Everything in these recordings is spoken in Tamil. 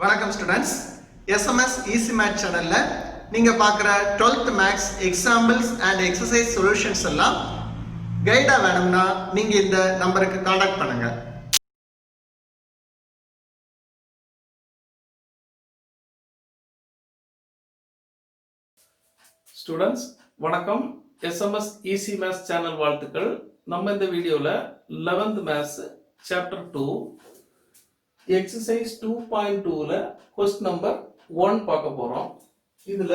வணக்கம் ஸ்டூடெண்ட்ஸ். எஸ்எம்எஸ் ஈஸி மேத் சேனல்ல நீங்க பார்க்குற 12th maths examples and exercise solutions எல்லாம் கைடா வேணும்னா நீங்க இந்த நம்பருக்கு காண்டாக்ட் பண்ணுங்க. ஸ்டூடெண்ட்ஸ் வணக்கம். எஸ்எம்எஸ் ஈஸி மேத்ஸ் சேனல் வாழ்த்துக்கள். நம்ம இந்த வீடியோவில் 11th மேத்ஸ் சாப்டர் 2 எக்ஸசைஸ் 2.2ல கொஸ்டின் நம்பர் 1 பார்க்க போகிறோம். இதில்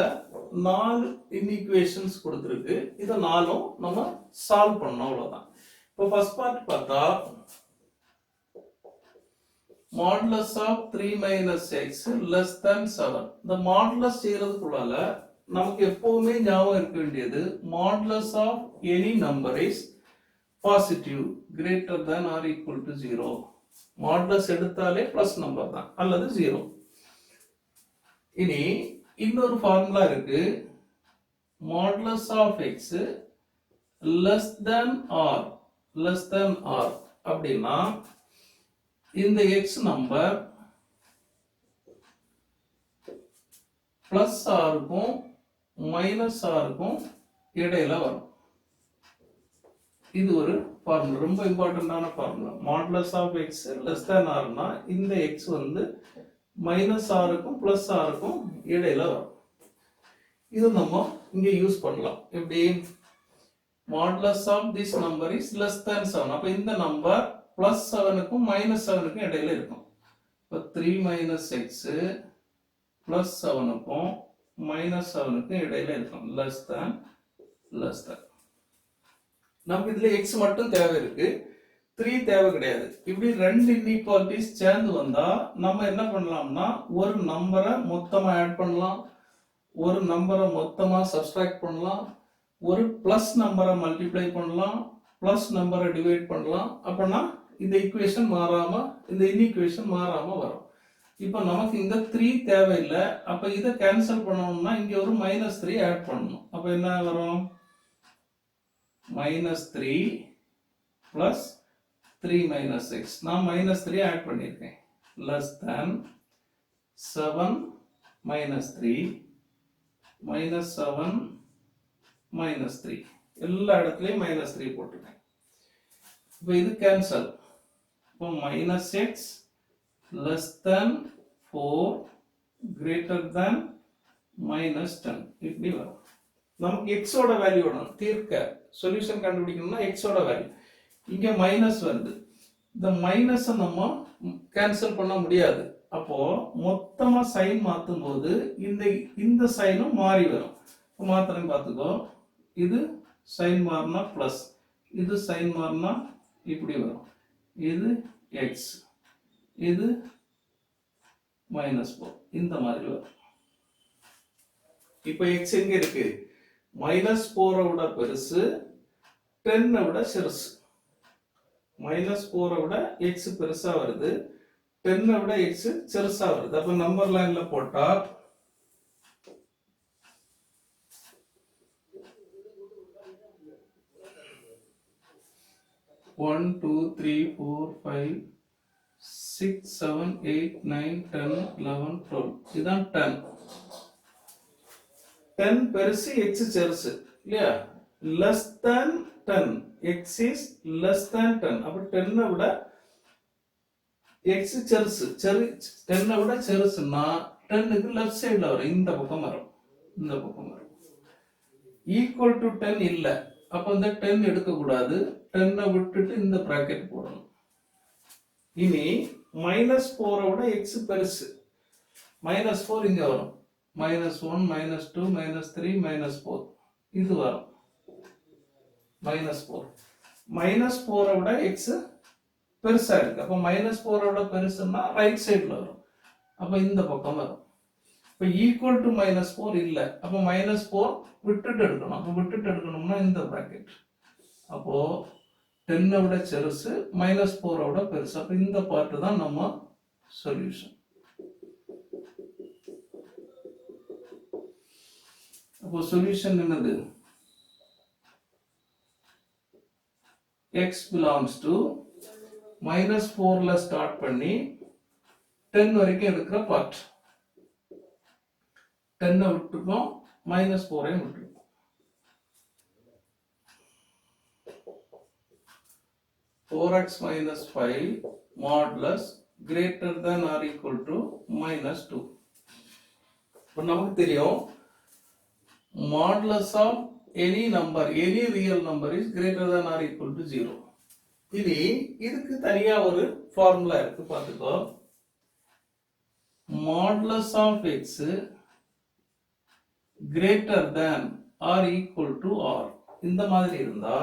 4 இன்இக்குவேஷன்ஸ் கொடுத்துருக்கு. இதை 4ம் நம்ம சால்வ் பண்ணோம், அவ்வளோதான். இப்போ ஃபர்ஸ்ட் பார்ட் பார்த்தா modulus of 3 minus x less than 7. இந்த மாடுலஸ் செய்யறதுக்குள்ளால நமக்கு எப்பவுமே ஞாபகம் இருக்க வேண்டியது modulus of any number is positive greater than or equal to 0. Modulus எடுத்தாலே பிளஸ் நம்பர் தான் அல்லது 0. இனி இன்னொரு ஃபார்முலா இருக்கு. Modulus of x less than r அப்படின்னா இந்த எக்ஸ் நம்பர் பிளஸ் ஆருக்கும் மைனஸ் ஆருக்கும் இடையில வரும். இது ஒரு ஃபார்முலா, ரொம்ப இம்பார்ட்டன்டான formula. Modulus of x less தேன் ஆர்னா இந்த எக்ஸ் வந்து மைனஸ் ஆருக்கும் பிளஸ் ஆருக்கும் இடையில வரும். இது நம்ம இங்க யூஸ் பண்ணலாம். எப்படி? Modulus of this number is less than 7. அப்ப இந்த நம்பர் பிளஸ் 7க்கும் மைனஸ் 7க்கும் இடையில இருக்கும். இப்போ 3 மைனஸ் எக்ஸ் பிளஸ் 7க்கும் மைனஸ் 7க்கும் இடையில இருக்கும். லெஸ் தேன் நமக்கு இதுல எக்ஸ் மட்டும் தேவை இருக்கு, 3 தேவை கிடையாது. இப்படி 2 இன்இக்வாலிட்டிஸ் சேர்ந்து வந்தா நம்ம என்ன பண்ணலாம்னா ஒரு நம்பரை மொத்தமா ஆட் பண்ணலாம், ஒரு நம்பரை மொத்தமா சப்ஸ்ட்ராக்ட் பண்ணலாம், ஒரு பிளஸ் நம்பரை மல்டிப்ளை பண்ணலாம், பிளஸ் நம்பரை டிவைட் பண்ணலாம். அப்படின்னா இந்த ஈக்குவேஷன் மாறாம, இந்த இன்இக்வேஷன் மாறாம வரும். இப்போ நமக்கு இந்த 3 தேவையில்லை. அப்ப இதை கேன்சல் பண்ணணும்னா இங்க ஒரு -3 ஆட் பண்ணணும். அப்ப என்ன வரும்? -3 பிளஸ் 3 மைனஸ் எக்ஸ். நான் -3 ஆட் பண்ணியிருக்கேன். லெஸ் தேன் 7 -3 -7 -3 எல்லா இடத்துலையும் -3 போட்டிருக்கேன். இப்போ இது கேன்சல். இப்போ -x less than 4 greater than -10 இப்படி வரும். நமக்கு x ஓட வேல்யூ வேணும். தீர்க்க சொல்யூஷன் கண்டுபிடிக்கணும்னா x ஓட வேல்யூ. இங்க மைனஸ் வருது. இந்த மைனஸ் நம்ம கேன்சல் பண்ண முடியாது. அப்போ மொத்தமா சைன் மாத்தும் போது இந்த சைனும் மாறி வரும். மாத்திரம் பார்த்துக்கோ. இது சைன் மாறினா பிளஸ், இது சைன் மாறினா இப்படி வரும். இது x, இது -4 இந்த மாதிரி வரும். இப்போ x எங்க இருக்கு? -4 விட பெருசு, 10 விட சிறுசு. -4 விட x பெருசா வருது, 10 விட x சிறுசா வருது. அப்ப நம்பர் லைன்ல போட்டா 1 2 3 4 5 6 7 8 9 10 11 12 இதுதான் 10. 10 பெருசு, x சிறுசு இல்லையா? less than 10, x is less than 10. அப்ப 10 விட x சிறுசு, 10 விட சிறுசுன்னா 10க்கு லெஃப்ட் சைடுல வரும், இந்த பக்கம் வரும், இந்த பக்கம் வரும். ஈக்குவல் டு 10 இல்ல, அப்ப இந்த 10 எடுக்க கூடாது. 10 விட்டுட்டு இந்த பிராக்கெட் போடணும். இனி -4 விட x பெருசு, -4 இங்க வரும். -1 -2 -3 -4 இது வரும். -4 விட x பெருசா இருக்கு. அப்ப -4 விட பெருசுன்னா ரைட் சைடுல வரும். அப்ப இந்த பக்கம் வரும். இப்ப ஈக்குவல் டு -4 இல்ல, அப்ப -4 விட்டுட்டு எடுக்கணும். அப்ப விட்டுட்டு எடுக்கணும்னா இந்த பிராக்கெட். அப்போ 10 விட சிறுசு, -4 விட பெருசு. அப்ப இந்த பார்ட் தான் நம்ம சொல்யூஷன். அப்போ சொல்யூஷன் என்னது? x belongs to -4ல ஸ்டார்ட் பண்ணி 10 வரைக்கும் இருக்கிற பார்ட் 10 விட்டுருக்கோம், -4 விட்டுருக்கோம். (4x minus 5) modulus greater than or equal to -2. இப்போ நமக்கு தெரியும் modulus of any number, any real number is greater than or equal to 0. இனி இதுக்கு தனியா ஒரு ஃபார்முலா இருக்கு, பார்த்துக்கோ. modulus of x greater than or equal to r இந்த மாதிரி இருந்தா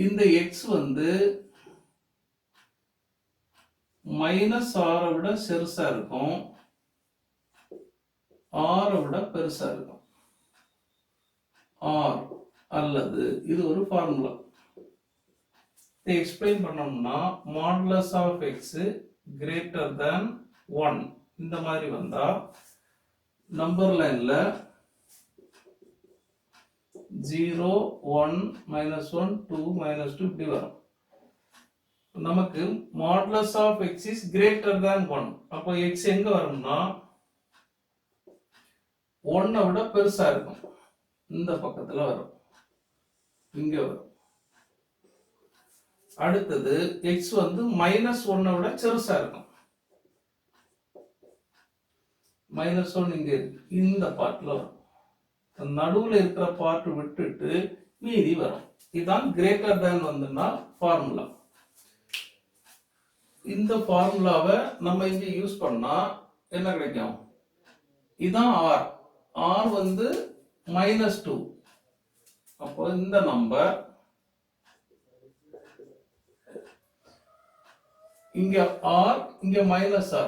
இந்த x வந்து -r விட சிறுசா இருக்கும், r விட பெருசா இருக்கும். r அல்லது இது ஒரு ஃபார்முலா. இதை எக்ஸ்பிளைன் பண்ணோம்னா modulus of x greater than 1 இந்த மாதிரி வந்தா நம்பர் லைன்ல 0 1 -1 2 -2 இப்படி வரும். நமக்கு modulus of x is greater than 1. அப்போ x எங்க வரும்னா 1 விட பெருசா இருக்கும், இந்த பக்கத்துல வரும், இங்க வரும். அடுத்தது x வந்து -1 விட சிறுசா இருக்கும், -1 இங்க இருக்கு, இந்த பார்ட்ல வரும். நடுவுல இருக்கிற பார்ட் விட்டுட்டு மீதி வரும். இதுதான் கிரேட்டர் தேன் வந்துன்னா ஃபார்முலா. இந்த ஃபார்முலாவை நம்ம இங்க யூஸ் பண்ணா என்ன கிடைக்கும்? இதான் r. r வந்து -2. அப்போ இந்த நம்பர் இங்க r, இங்க -r,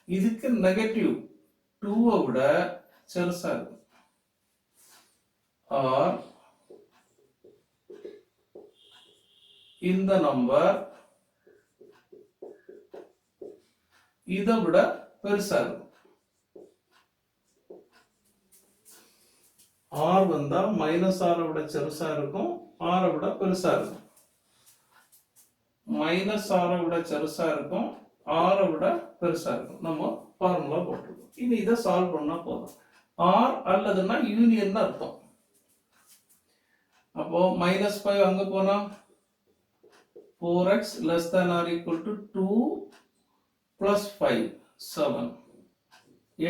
இதுக்கு நெகட்டிவ் 2 விட சிறுசா இருக்கும். or இந்த நம்பர் இதை விட பெருசா இருக்கும். r வந்தா -r விட சிறுசா இருக்கும், r விட பெருசா இருக்கும். -r விட சிறுசா இருக்கும், r விட பெருசா இருக்கும். நம்ம ஃபார்முலா போட்டுருக்கோம். இனி இதை சால்வ் பண்ணா போதும். r அல்லதுன்னா யூனியன் அர்த்தம். அப்போ -5 அங்க போனா 4x less than or equal to 2 plus 5 7.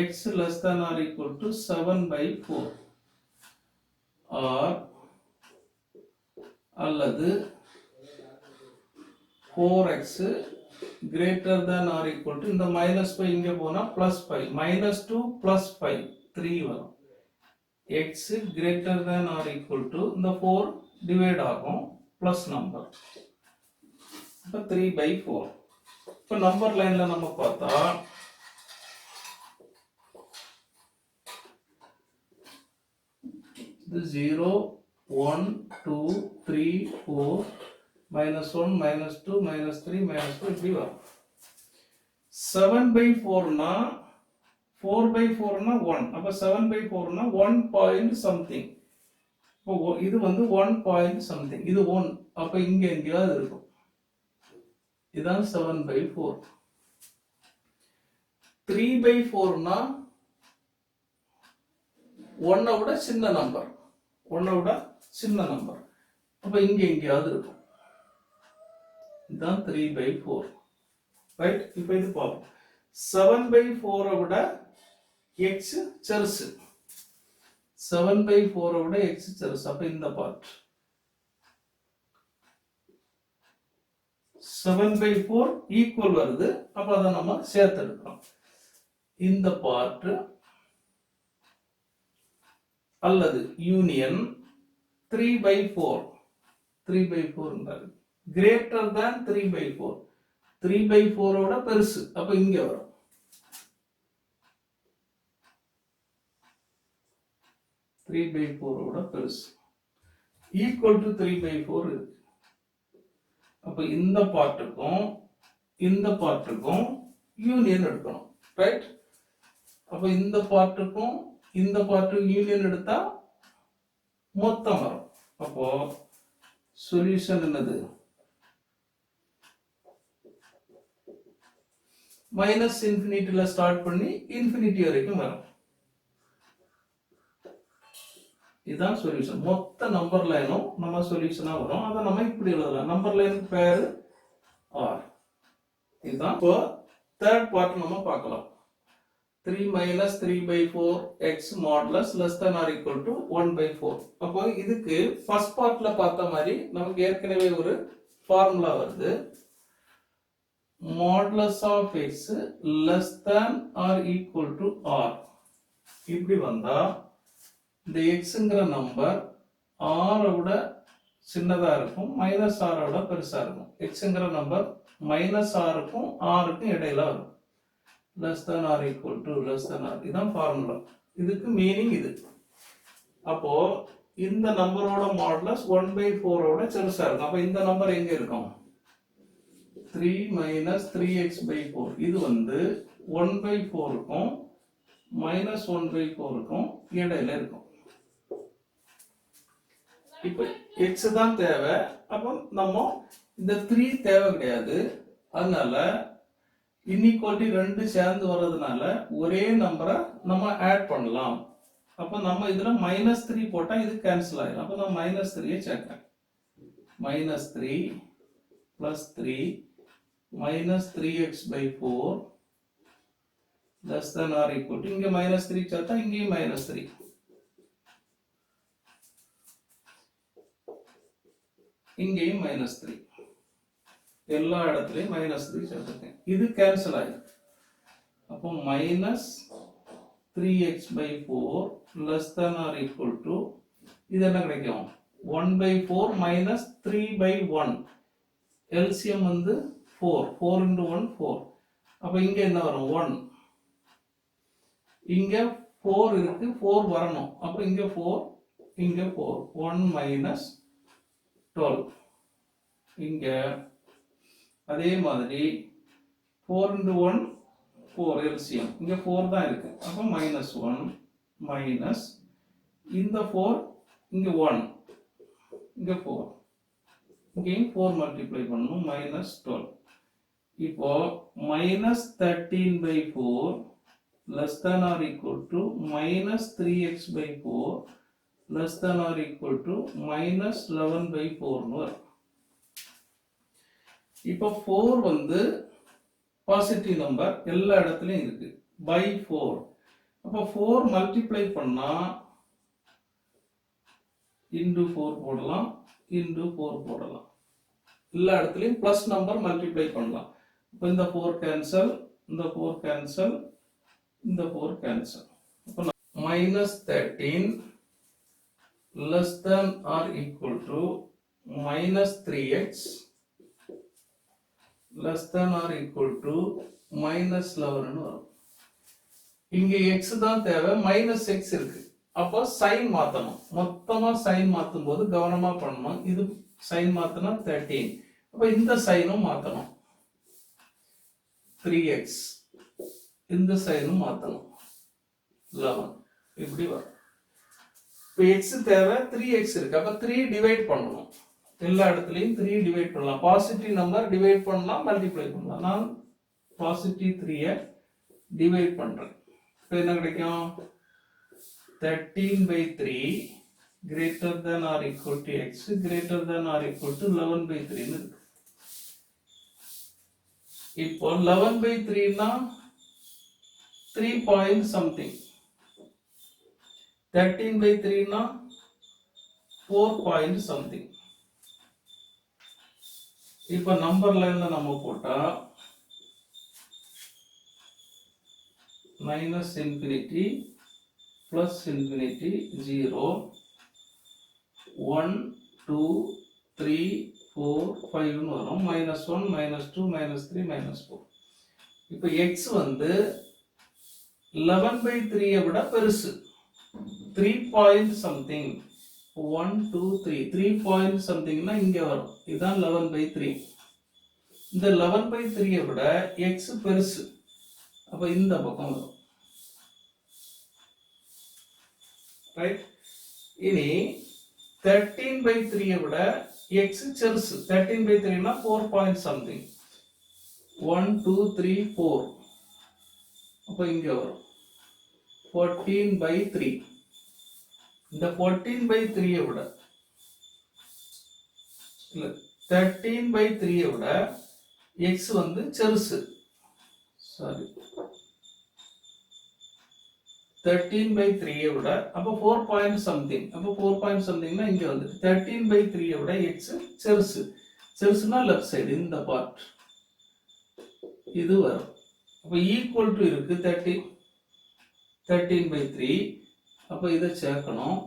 x less than or equal to 7/4. or அல்லது 4x greater than or equal to இந்த -5 இங்க போனா +5, -2 plus 5 3 வரும். x greater than or equal to இந்த 4 டிவைட் ஆகும் பிளஸ் நம்பர், இப்போ 3/4. இப்போ நம்பர் லைன்ல நம்ம பார்த்தா இது 0 1 2 3 4 -1 -2 -3 -4 இப்படி வரும். 7/4 னா 4/4 னா 1. அப்ப 7/4 னா 1 பாயிண்ட் சம்திங். இப்போ இது வந்து 1 பாயிண்ட் சம்திங், இது 1. அப்ப இங்க எங்கேயாவது இருக்கும். இதான் 7/4. 3/4 னா 1 விட சின்ன நம்பர், 1 விட சின்ன நம்பர். அப்ப இங்க எங்கேயாவது இருக்கும். இதுதான் 3/4. ரைட்? இப்போ இது பார்ப்போம். 7/4 விட x சிறுசு, 7/4 விட x சிறுசு. அப்ப இந்த பார்ட் 7/4 ஈக்குவல் வருது. அப்ப அதை நம்ம சேர்த்து எடுக்கிறோம். இந்த பார்ட் அல்லது யூனியன் 3/4, 3/4 கிரேட்டர் than 3/4, 3/4 விட பெருசு. அப்ப இங்க வரும். விட பெருசு, ஈக்குவல் டு 3/4 இருக்கு. அப்ப இந்த பார்ட்டுக்கும் இந்த பார்ட்டுக்கும் யூனியன் எடுக்கணும். ரைட்? அப்ப இந்த பார்ட்டுக்கும் இந்த பார்ட்டுக்கும் யூனியன் எடுத்தா மொத்தம் வரும். அப்போ சொல்யூஷன் என்னது? மைனஸ் இன்ஃபினிட்டில ஸ்டார்ட் பண்ணி இன்ஃபினிட்டி வரைக்கும் வரும். இதுதான் சொல்யூஷன். மொத்த நம்பர் லைனும் நம்ம சொல்யூஷனா வரும். அதை நம்ம இப்படி எழுதலாம். நம்பர் லைனுக்கு பேரு ஆர். இதுதான். இப்போ தேர்ட் பார்ட் நம்ம பார்க்கலாம். 3 minus 3 by 4 x modulus less than or equal to 1 by 4. அப்போ இதுக்கு ஃபர்ஸ்ட் பார்ட்ல பார்த்த மாதிரி நமக்கு ஏற்கனவே ஒரு ஃபார்முலா வருது. modulus of x less than or equal to r. இப்படி வந்தா இந்த xங்கிற நம்பர் r விட சின்னதா இருக்கும், மைனஸ் r விட பெருசா இருக்கும். xங்கிற நம்பர் மைனஸ் r க்கும் r க்கும் இடையில வரும். less than or equal to less than r. இதான் ஃபார்முலா. இதுக்கு மீனிங் இது. அப்போ இந்த நம்பரோட மாடுலஸ் 1 by 4 ஓட பெருசா இருக்கும். அப்ப இந்த நம்பர் எங்க இருக்கும்? 3 minus 3x by 4. இது வந்து 1 by 4 க்கும் minus 1 by 4 க்கும் இடையில இருக்கும். இப்போ x தான் தேவை. அப்போ நம்ம இந்த 3 தேவை கிடையாது. அதனால இன்இக்வாலிட்டி ரெண்டு சேர்ந்து வர்றதுனால ஒரே நம்பரை நம்ம ஆட் பண்ணலாம். அப்போ நம்ம இதுல -3 போட்டா இது கேன்சல் ஆயிடும். அப்போ நான் -3 சேர்க்கிறேன். -3 plus 3 minus 3x by 4 less than or equal to, இங்க -3 சேர்த்தா இங்கேயும் -3. இங்கேயும் -3. எல்லா இடத்துலயும் -3 சேர்த்துக்கேன். இது கேன்சல் ஆயிடும். அப்போ -3x by 4 less than or equal to, இது என்ன கிடைக்கும்? 1 by 4 minus 3 by 1. LCM வந்து 4. 4 into 1 4. அப்போ இங்க என்ன வரும்? 1. இங்க 4 இருக்கு, 4 வரணும். அப்போ இங்க 4, இங்க 4. 1 minus 12. இங்க அதே மாதிரி 4 into 1 4 LCM. இங்க 4 தான் இருக்கு. அப்போ -1 minus இந்த 4 இங்க 1, இங்க 4, இங்கேயும் 4 மல்டிப்ளை பண்ணணும். -12. இப்போ -13 by 4 less than or equal to -3x by 4 less than or equal to -11 by 4 வரும். இப்போ 4 வந்து பாசிட்டிவ் நம்பர் எல்லா இடத்துலயும் இருக்கு. by 4. அப்போ 4 மல்டிப்ளை பண்ணா into 4 போடலாம், into 4 போடலாம். எல்லா இடத்துலயும் பிளஸ் நம்பர் மல்டிப்ளை பண்ணலாம். இப்போ இந்த 4 கேன்சல், இந்த 4 கேன்சல், இந்த 4 கேன்சல். அப்போ -13 less than or equal to -3x less than or equal to -11 வரும். இங்க x தான் தேவை, -x இருக்கு. அப்போ சைன் மாத்தணும். மொத்தமா சைன் மாத்தும் போது கவனமா பண்ணணும். இது சைன் மாத்தினா 13. அப்ப இந்த சைனும் மாத்தணும். 3x இந்த சைனும் மாத்தணும். 11 இப்படி வரும். இப்போ x தேவை, 3x இருக்கு. அப்ப 3 டிவைட் பண்ணணும். எல்லா இடத்துலயும் 3 டிவைட் பண்ணலாம். பாசிட்டிவ் நம்பர் டிவைட் பண்ணலாம், மல்டிப்ளை பண்ணலாம். நான் பாசிட்டிவ் 3 டிவைட் பண்றேன். இப்போ என்ன கிடைக்கும்? 13 by 3 greater than or equal to x greater than or equal to 11 by 3 ன்னு இருக்கு. இப்போ 11 by 3 னா 3 point something. 13 by 3 னா 4 point something. இப்போ நம்பர் லைன்ல நம்ம போட்டா -infinity plus infinity 0 1 2 3 4 5 ன்னு வரும். -1 -2 -3 -4. இப்போ x வந்து 11 by 3 விட பெருசு. 3 point something. 1 2 3 3 point something னா இங்க வரும். இதுதான் 11 by 3. இந்த 11 by 3 விட x பெருசு. அப்ப இந்த பக்கம் வரும். ரைட்? இனி 13 by 3 விட x பெருசு. 13 by 3 னா 4 point something. 1 2 3 4 அப்போ இங்க வரும் 14/3. இந்த 14/3 விட இல்ல 13/3 விட x வந்து பெருசு. சாரி 13/3 விட அப்போ 4 பாயிண்ட் சம்திங். அப்போ 4 பாயிண்ட் சம்திங்னா இங்க வந்து 13/3 விட x பெருசு. பெருசுனா லெஃப்ட் சைடு இந்த பார்ட் இது வரும். அப்போ ஈக்குவல் டு இருக்கு 13/3. அப்போ இதை சேர்க்கணும்.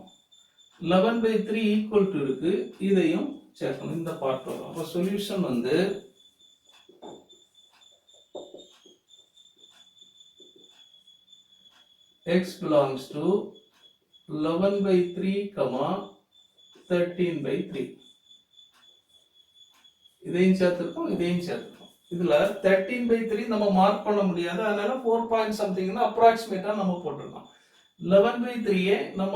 11/3 ஈக்குவல் டு இருக்கு, இதையும் சேர்க்கணும். இந்த பார்ட் வரும். அப்போ சொல்யூஷன் வந்து x belongs to 11/3, 13/3. இதையும் சேர்த்துருக்கோம், இதையும் சேர்த்துருக்கோம். இதுல 13/3 நம்ம மார்க் பண்ண முடியாது, அதனால 4 பாயிண்ட் சம்திங்னா அப்ராக்சிமேட்டா நம்ம போட்டிருக்கோம். 11/3 நம்ம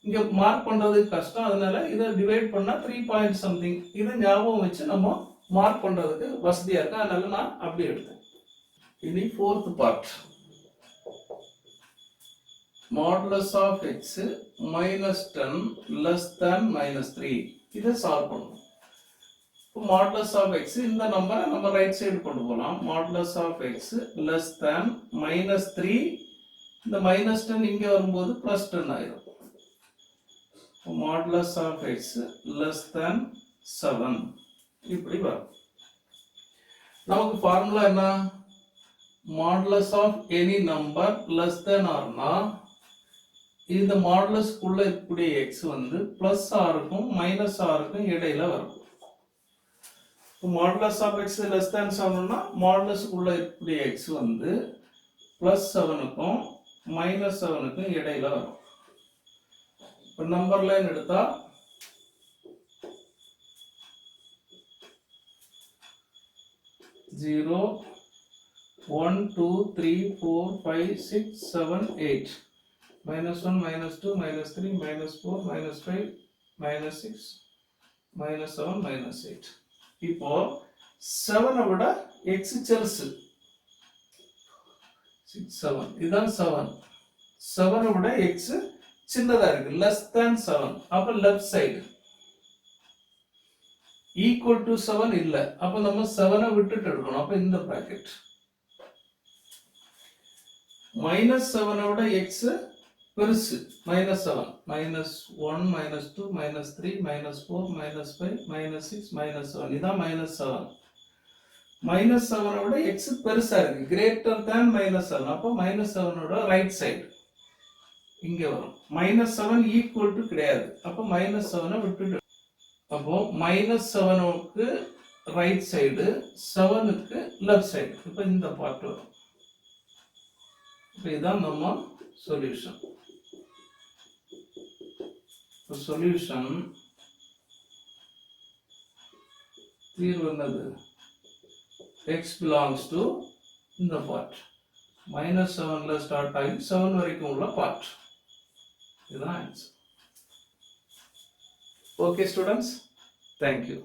இங்க மார்க் பண்றது கஷ்டம், அதனால இதை டிவைட் பண்ணா 3 பாயிண்ட் சம்திங். இதை ஞாபகம் வச்சு நம்ம மார்க் பண்றதுக்கு வசதியா இருக்கு, அதனால நான் அப்படி எடுத்தேன். இனி fourth part. Modulus of x -10 less than -3. இதை சால்வ் பண்ணணும். Modulus of x இந்த நம்பரை நம்ம ரைட் சைடு கொண்டு போகலாம். Modulus of x less than -3. இந்த -10 இங்க வரும்போது +10 ஆயிடும். Modulus of x less than 7 இப்படி வரும். நமக்கு ஃபார்முலா என்ன? Modulus of any number less than or not, இந்த மாடுலஸ்க்குள்ள இருக்கக்கூடிய x வந்து பிளஸ் ஆருக்கும் மைனஸ் ஆருக்கும் இடையில வரும். Modulus of x less than 7னா மாடுலஸ்க்குள்ள இருக்கக்கூடிய x வந்து +7க்கும் -7க்கும் இடையில வரும். இப்போ நம்பர் லைன் எடுத்தா 0 1 2 3 4 5 6 7 8 -1 -2 -3 -4 -5 -6 -7 -8. இப்போ 7 விட x பெருசு. 6 7 இதான் 7. 7 விட x சின்னதா இருக்கு, less than 7. அப்ப லெஃப்ட் சைடு equal to 7 இல்ல, அப்ப நம்ம 7 விட்டுட்டு எடுக்கணும். அப்ப இந்த பிராக்கெட் -7 விட x பெருசு. -7 -1 -2 -3 -4 -5 -6 -7 இதான் -7. -7 விட x பெருசா இருக்கு, greater than -7. அப்போ -7 விட ரைட் சைடு இங்க வரும். -7 ஈக்குவல் டு கிடையாது, அப்போ -7 விட்டுட்டு. அப்போ -7க்கு ரைட் சைடு, 7க்கு லெஃப்ட் சைடு. இப்போ இந்த பார்ட் வரும். இதுதான் நம்ம சொல்யூஷன். சொல்யூஷன் தீர்வு என்னது? x belongs to இந்த பார்ட் -7ல ஸ்டார்ட் ஆகி 7 வரைக்கும் உள்ள பார்ட். இதுதான் ஆன்சர். Okay students, thank you.